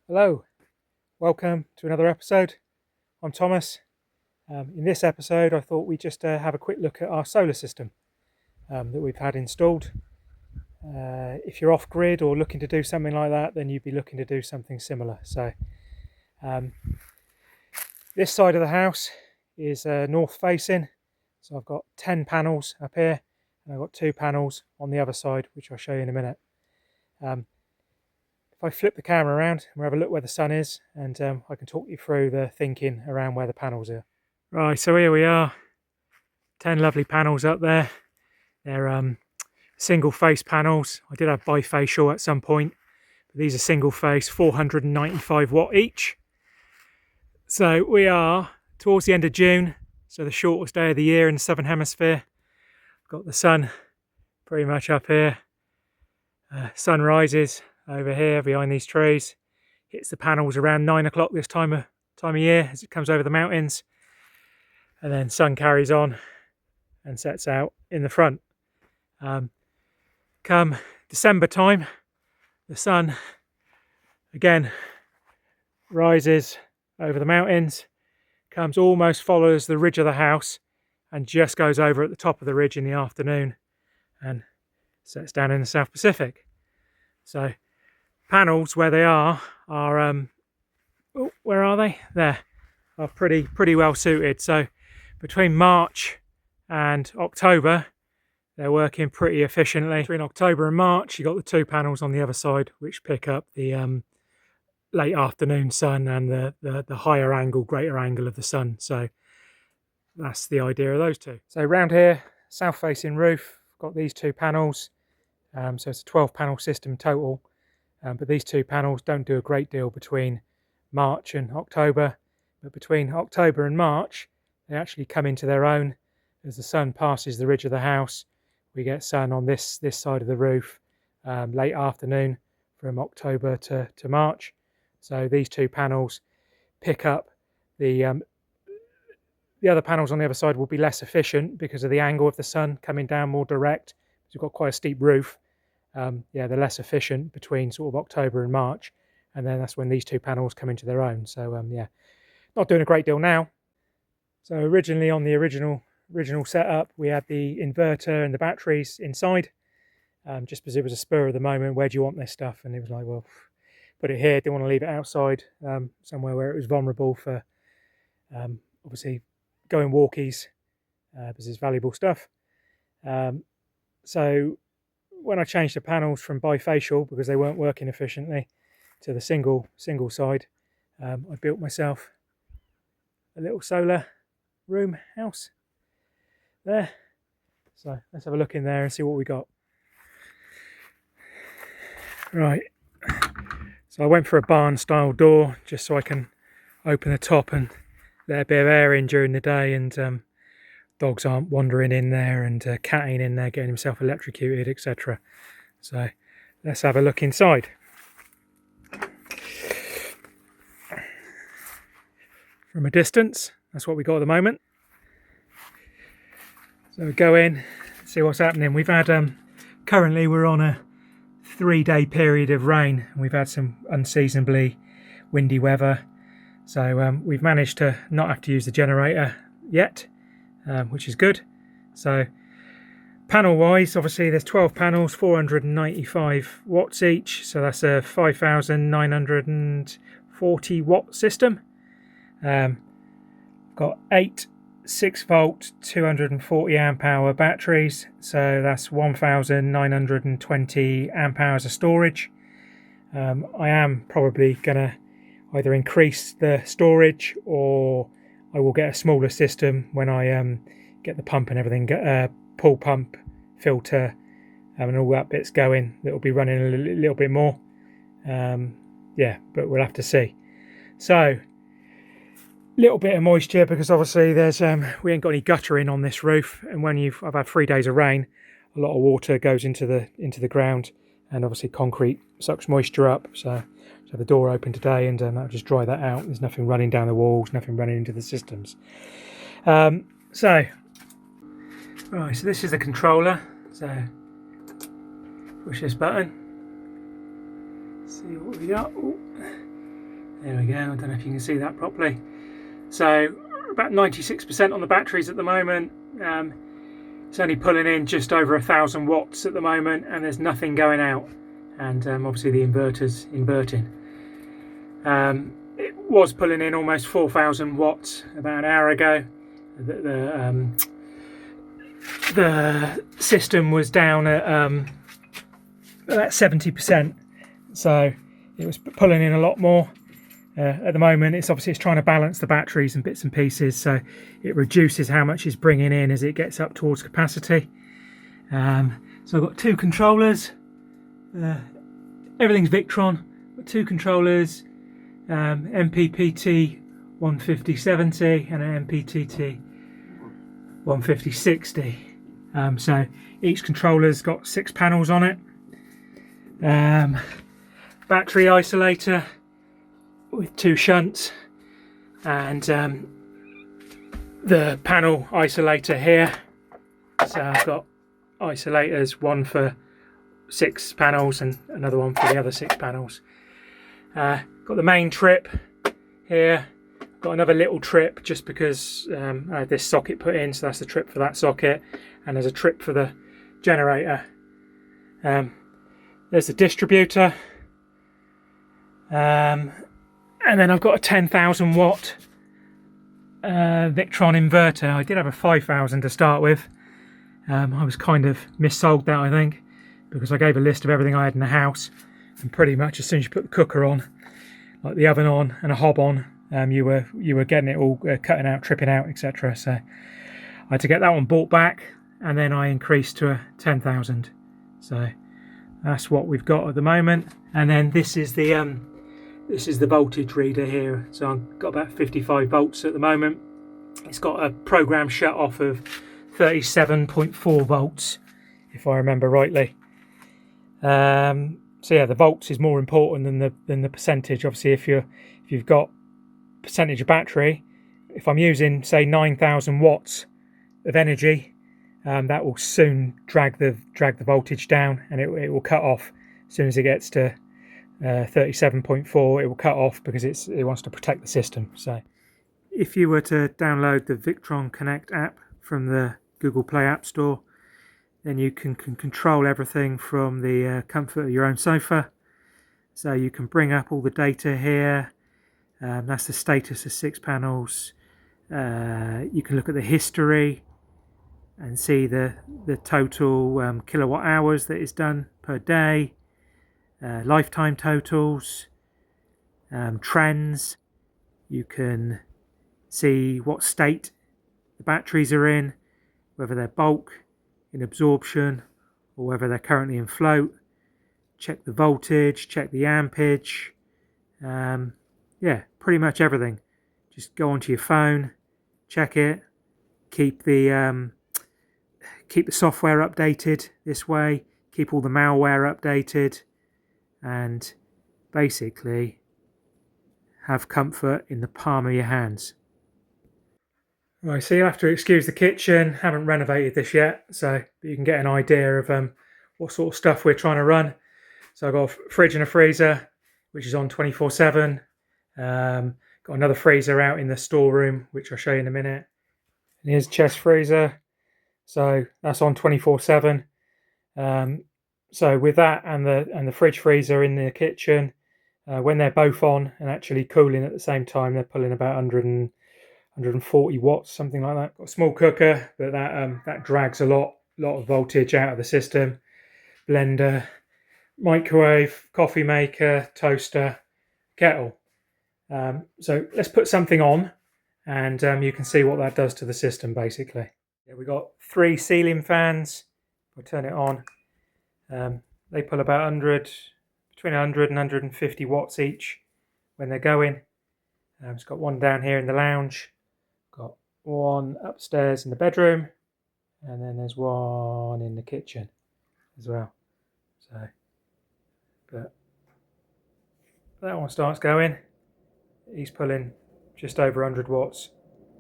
Hello, welcome to another episode. I'm Thomas. In this episode I thought we'd just have a quick look at our solar system that we've had installed. If you're off grid or looking to do something like that, then you'd be looking to do something similar. So this side of the house is north facing, so I've got 10 panels up here and I've got 2 panels on the other side, which I'll show you in a minute. If I flip the camera around, we'll have a look where the sun is, and I can talk you through the thinking around where the panels are. Right, so here we are, 10 lovely panels up there. They're single face panels. I did have bifacial at some point, but these are single face, 495 watt each. So we are towards the end of June, so the shortest day of the year in the southern hemisphere. Got the sun pretty much up here. Sun rises over here behind these trees, hits the panels around 9 o'clock this time of year as it comes over the mountains, and then sun carries on and sets out in the front. Come December time, the sun again rises over the mountains, comes almost follows the ridge of the house and just goes over at the top of the ridge in the afternoon and sets down in the South Pacific. So panels where they are where are they? There, are pretty well suited. So between March and October, they're working pretty efficiently. Between October and March, you've got the 2 panels on the other side which pick up the late afternoon sun and the higher angle, greater angle of the sun. So that's the idea of those 2. So round here, south facing roof, got these 2 panels. So it's a 12 panel system total. But these 2 panels don't do a great deal between March and October. But between October and March, they actually come into their own. As the sun passes the ridge of the house, we get sun on this side of the roof late afternoon from October to March. So these 2 panels pick up the other panels on the other side will be less efficient because of the angle of the sun coming down more direct. We've got quite a steep roof. They're less efficient between sort of October and March, and then that's when these 2 panels come into their own. So not doing a great deal now. So originally on the original setup, we had the inverter and the batteries inside, just because it was a spur of the moment. Where do you want this stuff? And it was like, well, put it here. Didn't want to leave it outside somewhere where it was vulnerable for obviously going walkies, because it's valuable stuff. So when I changed the panels from bifacial because they weren't working efficiently to the single side, I built myself a little solar room house there. So let's have a look in there and see what we got. Right, so I went for a barn style door just so I can open the top and let a bit of air in during the day, and dogs aren't wandering in there and catting in there getting himself electrocuted, etc. So let's have a look inside. From a distance, that's what we got at the moment. So we go in, see what's happening. We've had currently we're on a 3-day period of rain, and we've had some unseasonably windy weather. So we've managed to not have to use the generator yet, which is good. So panel wise, obviously there's 12 panels, 495 watts each, so that's a 5,940 watt system. Got 8 6-volt 240 amp hour batteries, so that's 1,920 amp hours of storage. I am probably gonna either increase the storage, or I will get a smaller system when I get the pump and everything, pull pump, filter, and all that bits going. It'll be running a little bit more. But we'll have to see. So, little bit of moisture because obviously there's we ain't got any guttering on this roof, and when I've had 3 days of rain, a lot of water goes into the ground, and obviously concrete sucks moisture up. So the door open today, and I'll just dry that out. There's nothing running down the walls, nothing running into the systems. Right, so this is the controller. So push this button, see what we got. Ooh. There we go, I don't know if you can see that properly. So about 96% on the batteries at the moment. It's only pulling in just over 1,000 watts at the moment, and there's nothing going out. And obviously the inverter's inverting. It was pulling in almost 4,000 watts about an hour ago. The system was down at about 70%, so it was pulling in a lot more. At the moment, it's trying to balance the batteries and bits and pieces, so it reduces how much it's bringing in as it gets up towards capacity. So I've got two controllers. Everything's Victron. Got two controllers, MPPT 15070 and an MPTT 15060. So each controller's got 6 panels on it. Battery isolator with 2 shunts, and the panel isolator here. So I've got isolators, one for 6 panels and another one for the other 6 panels. Got the main trip here. Got another little trip just because I had this socket put in, so that's the trip for that socket, and there's a trip for the generator. There's the distributor, and then I've got a 10,000 watt Victron inverter. I did have a 5,000 to start with. I was kind of missold that, I think, because I gave a list of everything I had in the house, and pretty much as soon as you put the cooker on, like the oven on and a hob on, you were getting it all cutting out, tripping out, etc. So I had to get that one bought back, and then I increased to a 10,000. So that's what we've got at the moment. And then this is the voltage reader here. So I've got about 55 volts at the moment. It's got a program shut off of 37.4 volts, if I remember rightly. So yeah, the volts is more important than the percentage. Obviously, if you've got percentage of battery, if I'm using say 9,000 watts of energy, that will soon drag the voltage down, and it will cut off as soon as it gets to 37.4. It will cut off because it wants to protect the system. So if you were to download the Victron Connect app from the Google Play App Store, then you can control everything from the comfort of your own sofa. So you can bring up all the data here. That's the status of 6 panels. You can look at the history and see the total kilowatt hours that is done per day, lifetime totals, trends. You can see what state the batteries are in, whether they're bulk, in absorption, or whether they're currently in float. Check the voltage, check the ampage. Yeah, pretty much everything. Just go onto your phone, check it, keep the software updated this way, keep all the malware updated, and basically have comfort in the palm of your hands. Right, so you'll have to excuse the kitchen. Haven't renovated this yet, so you can get an idea of what sort of stuff we're trying to run. So I've got a fridge and a freezer, which is on 24/7. Got another freezer out in the storeroom, which I'll show you in a minute. And here's chest freezer, so that's on 24/7. So with that and the fridge freezer in the kitchen, when they're both on and actually cooling at the same time, they're pulling about 140 watts, something like that. Got a small cooker, but that drags a lot of voltage out of the system. Blender, microwave, coffee maker, toaster, kettle. So let's put something on, and you can see what that does to the system basically. Yeah, we got 3 ceiling fans. We'll turn it on. They pull about between 100 and 150 watts each when they're going. It's got one down here in the lounge. Got one upstairs in the bedroom, and then there's one in the kitchen as well. So, but that one starts going. He's pulling just over 100 watts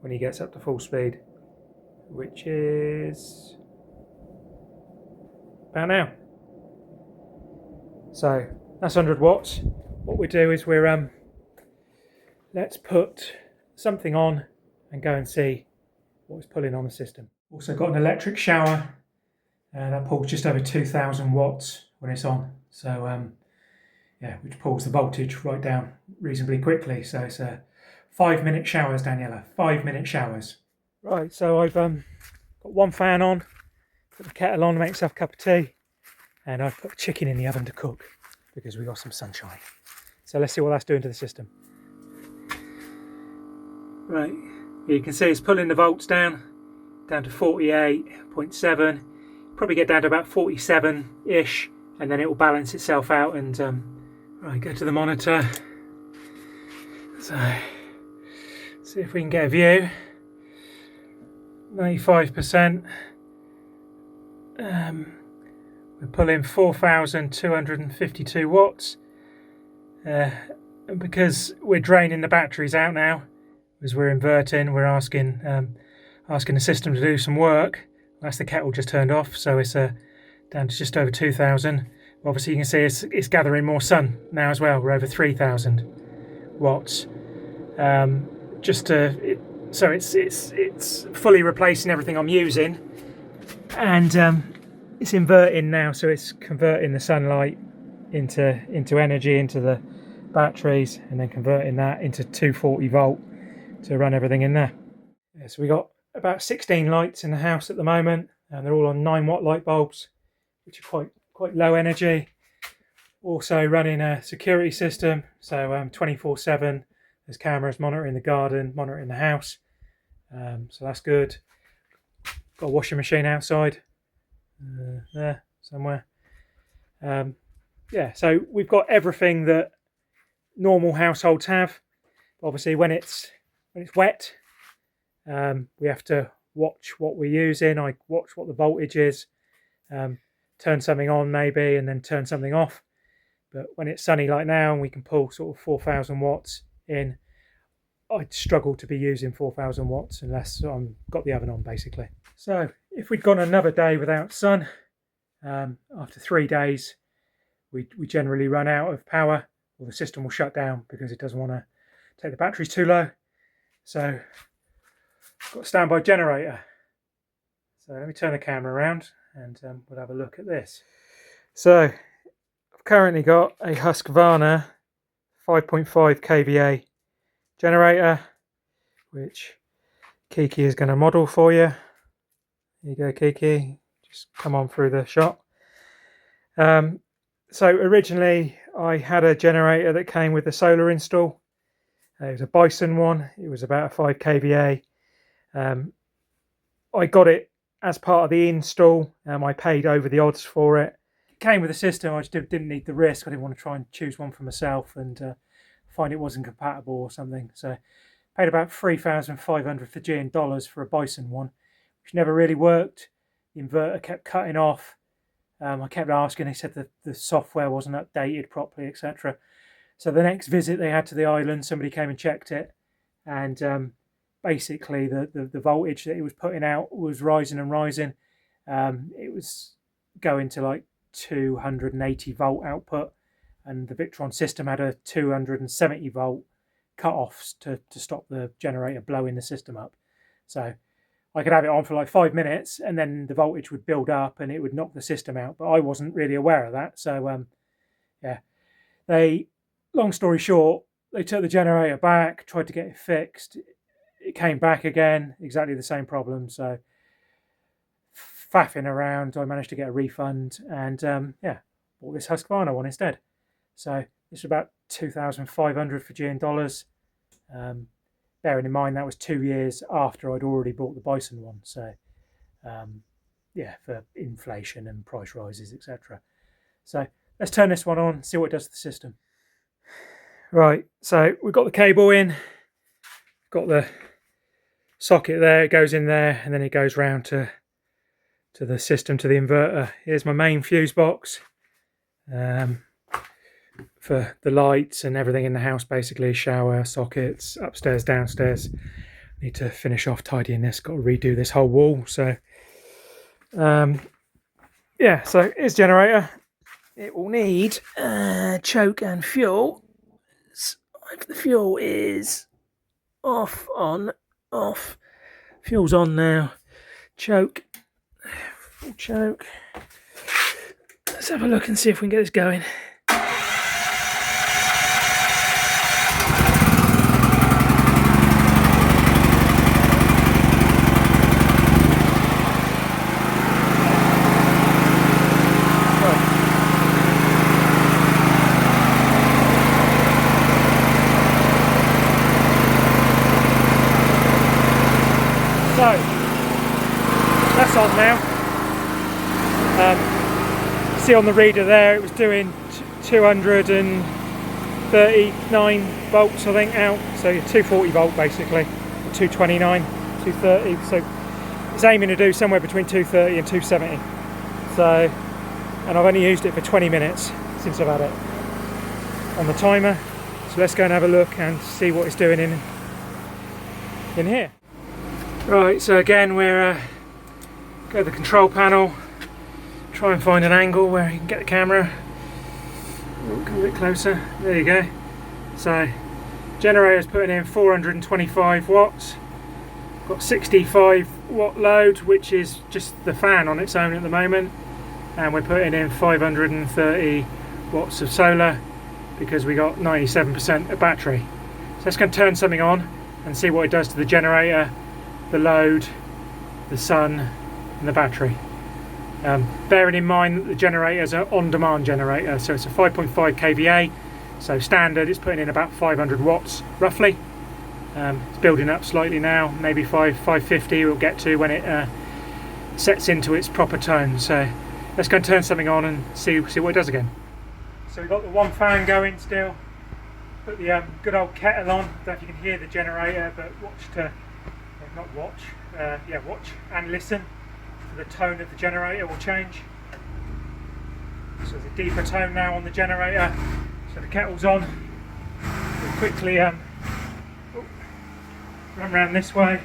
when he gets up to full speed, which is about now. So that's 100 watts. What we do is we're let's put something on and go and see what it's pulling on the system. Also got an electric shower, and that pulls just over 2,000 watts when it's on. So yeah, which pulls the voltage right down reasonably quickly. So it's 5-minute showers, Daniela, 5-minute showers. Right, so I've got one fan on, put the kettle on, make myself a cup of tea, and I've put the chicken in the oven to cook because we got some sunshine. So let's see what that's doing to the system. Right, you can see it's pulling the volts down to 48.7. Probably get down to about 47-ish, and then it will balance itself out. And right, go to the monitor. So see if we can get a view. 95%. We're pulling 4,252 watts. And because we're draining the batteries out now, as we're inverting, we're asking the system to do some work. That's the kettle just turned off, so it's down to just over 2,000. Obviously, you can see it's gathering more sun now as well. We're over 3,000 watts. So it's fully replacing everything I'm using, and it's inverting now. So it's converting the sunlight into energy into the batteries, and then converting that into 240 volt to run everything in there. Yeah, so we got about 16 lights in the house at the moment, and they're all on 9-watt light bulbs, which are quite low energy. Also running a security system, so 24/7. There's cameras monitoring the garden, monitoring the house, so that's good. Got a washing machine outside there somewhere. Yeah, so we've got everything that normal households have. Obviously, when it's wet, we have to watch what we're using. I watch what the voltage is, turn something on maybe, and then turn something off. But when it's sunny like now and we can pull sort of 4,000 watts in, I'd struggle to be using 4,000 watts unless I've got the oven on, basically. So if we'd gone another day without sun, after 3 days, we generally run out of power, or the system will shut down because it doesn't want to take the batteries too low. So I've got a standby generator. So let me turn the camera around and we'll have a look at this. So I've currently got a Husqvarna 5.5 kVA generator, which Kiki is going to model for you. Here you go, Kiki. Just come on through the shot. So originally I had a generator that came with the solar install. It was a Bison one. It was about a 5 kVA. I got it as part of the install. I paid over the odds for it. It came with a system. I just didn't need the risk. I didn't want to try and choose one for myself and find it wasn't compatible or something. So I paid about 3,500 Fijian dollars for a Bison one, which never really worked. The inverter kept cutting off. I kept asking. They said that the software wasn't updated properly, etc. So the next visit they had to the island, somebody came and checked it, and basically the voltage that it was putting out was rising and rising. It was going to like 280 volt output, and the Victron system had a 270 volt cut-offs to stop the generator blowing the system up. So I could have it on for like 5 minutes, and then the voltage would build up and it would knock the system out. But I wasn't really aware of that. So yeah, long story short, they took the generator back, tried to get it fixed. It came back again, exactly the same problem. So faffing around, I managed to get a refund, and yeah, bought this Husqvarna one instead. So this was about 2,500 Fijian dollars. Bearing in mind that was 2 years after I'd already bought the Bison one. So yeah, for inflation and price rises, etc. So let's turn this one on, see what it does to the system. Right, so we've got the cable in, got the socket there, it goes in there, and then it goes round to the system, to the inverter. Here's my main fuse box for the lights and everything in the house, basically shower, sockets, upstairs, downstairs. Need to finish off tidying this, got to redo this whole wall. So yeah, so here's generator. It will need choke and fuel. If the fuel is off, on, off. Fuel's on now. Choke. Full choke. Let's have a look and see if we can get this going. So, that's on now. See on the reader there, it was doing 239 volts, I think, out. So 240 volt basically, 229, 230. So it's aiming to do somewhere between 230 and 270. So, and I've only used it for 20 minutes since I've had it on the timer. So let's go and have a look and see what it's doing in here. Right, so again we're go to the control panel, try and find an angle where you can get the camera. Oh, come a bit closer. There you go. So generator's putting in 425 watts. Got 65 watt load, which is just the fan on its own at the moment, and we're putting in 530 watts of solar because we got 97% of battery. So let's go and turn something on and see what it does to the generator, the load, the sun and the battery. Bearing in mind that the generator is an on-demand generator, so it's a 5.5 kVA, so standard it's putting in about 500 watts roughly. It's building up slightly now, maybe 550 we'll get to when it sets into its proper tone. So let's go and turn something on and see what it does again. So we've got the one fan going still, put the good old kettle on. I don't know if you can hear the generator, but watch and listen for the tone of the generator will change. So there's a deeper tone now on the generator. So the kettle's on. We'll quickly run around this way,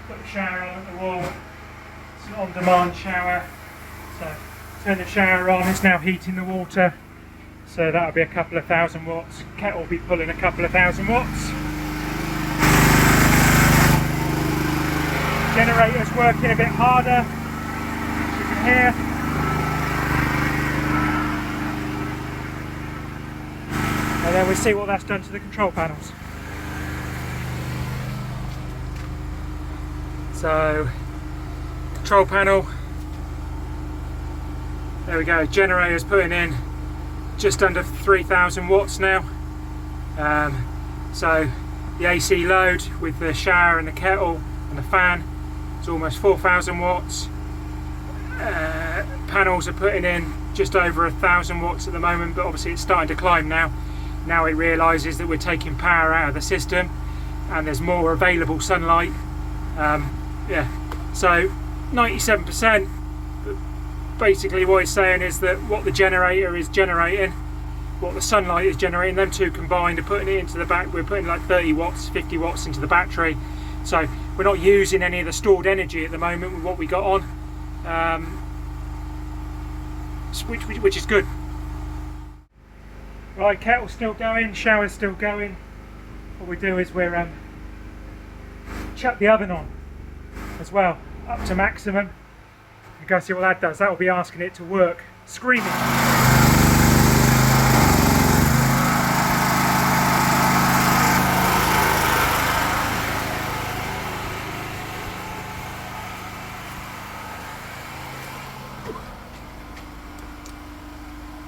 put the shower on at the wall. It's an on-demand shower. So turn the shower on, it's now heating the water. So that'll be a couple of thousand watts. Kettle will be pulling a couple of thousand watts. Generator's working a bit harder, as you can hear. And then we'll see what that's done to the control panels. So, control panel, there we go, generator's putting in just under 3,000 watts now. So the AC load with the shower and the kettle and the fan, it's almost 4,000 watts. Panels are putting in just over 1,000 watts at the moment, but obviously it's starting to climb now. Now it realises that we're taking power out of the system and there's more available sunlight. Yeah, so 97%. But basically what it's saying is that what the generator is generating, what the sunlight is generating, them two combined are putting it into the back. We're putting like 30 watts, 50 watts into the battery. So we're not using any of the stored energy at the moment with what we got on, which is good. Right, kettle's still going, shower's still going. What we do is we're chuck the oven on as well, up to maximum. You go see what that does. That will be asking it to work, screaming.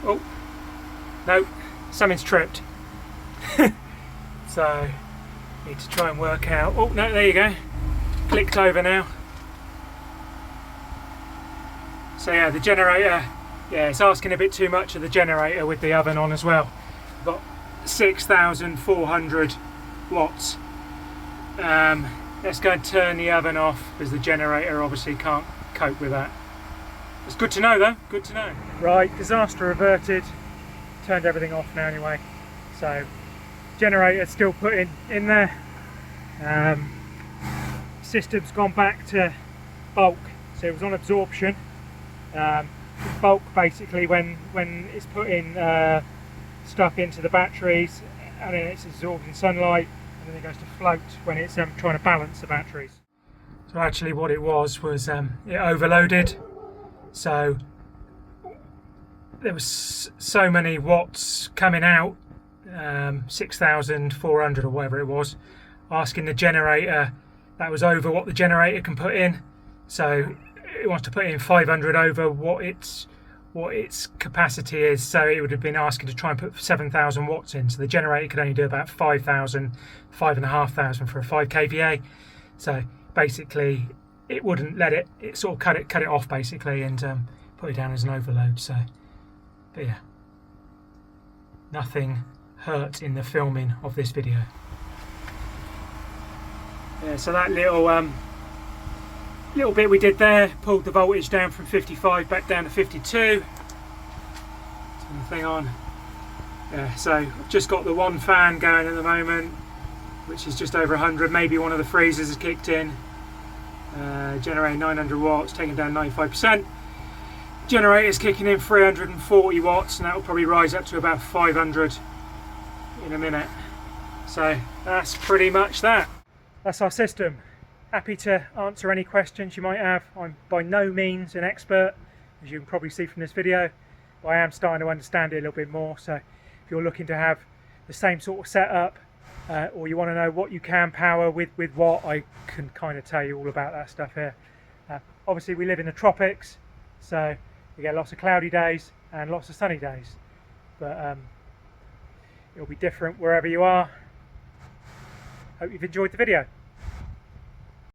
Oh, no, something's tripped. So, need to try and work out. Oh, no, there you go. Clicked over now. So yeah, the generator, yeah, it's asking a bit too much of the generator with the oven on as well. We've got 6,400 watts. Let's go and turn the oven off because the generator obviously can't cope with that. It's good to know though, good to know. Right, disaster averted. Turned everything off now anyway. So, generator still putting in there. System's gone back to bulk, so it was on absorption. Bulk basically when it's putting stuff into the batteries and then it's absorbing sunlight, and then it goes to float when it's trying to balance the batteries. So actually what it was it overloaded, so there was so many watts coming out, 6,400 or whatever it was, asking the generator, that was over what the generator can put in, so it wants to put in 500 over what its capacity is, so it would have been asking to try and put 7,000 watts in, so the generator could only do about 5,000, 5,500 for a 5 kVA. So basically it wouldn't let it sort of cut it off basically, and put it down as an overload. So but yeah, nothing hurt in the filming of this video. Yeah, so that little bit we did there pulled the voltage down from 55 back down to 52. Turn the thing on. Yeah, so I've just got the one fan going at the moment, which is just over 100. Maybe one of the freezers has kicked in. Generating 900 watts, taking down 95%. Generator's kicking in 340 watts, and that will probably rise up to about 500 in a minute. So that's pretty much that. That's our system. Happy to answer any questions you might have. I'm by no means an expert, as you can probably see from this video, but I am starting to understand it a little bit more. So if you're looking to have the same sort of setup, or you want to know what you can power with what, I can kind of tell you all about that stuff here. Obviously we live in the tropics, so we get lots of cloudy days and lots of sunny days, but it'll be different wherever you are. Hope you've enjoyed the video.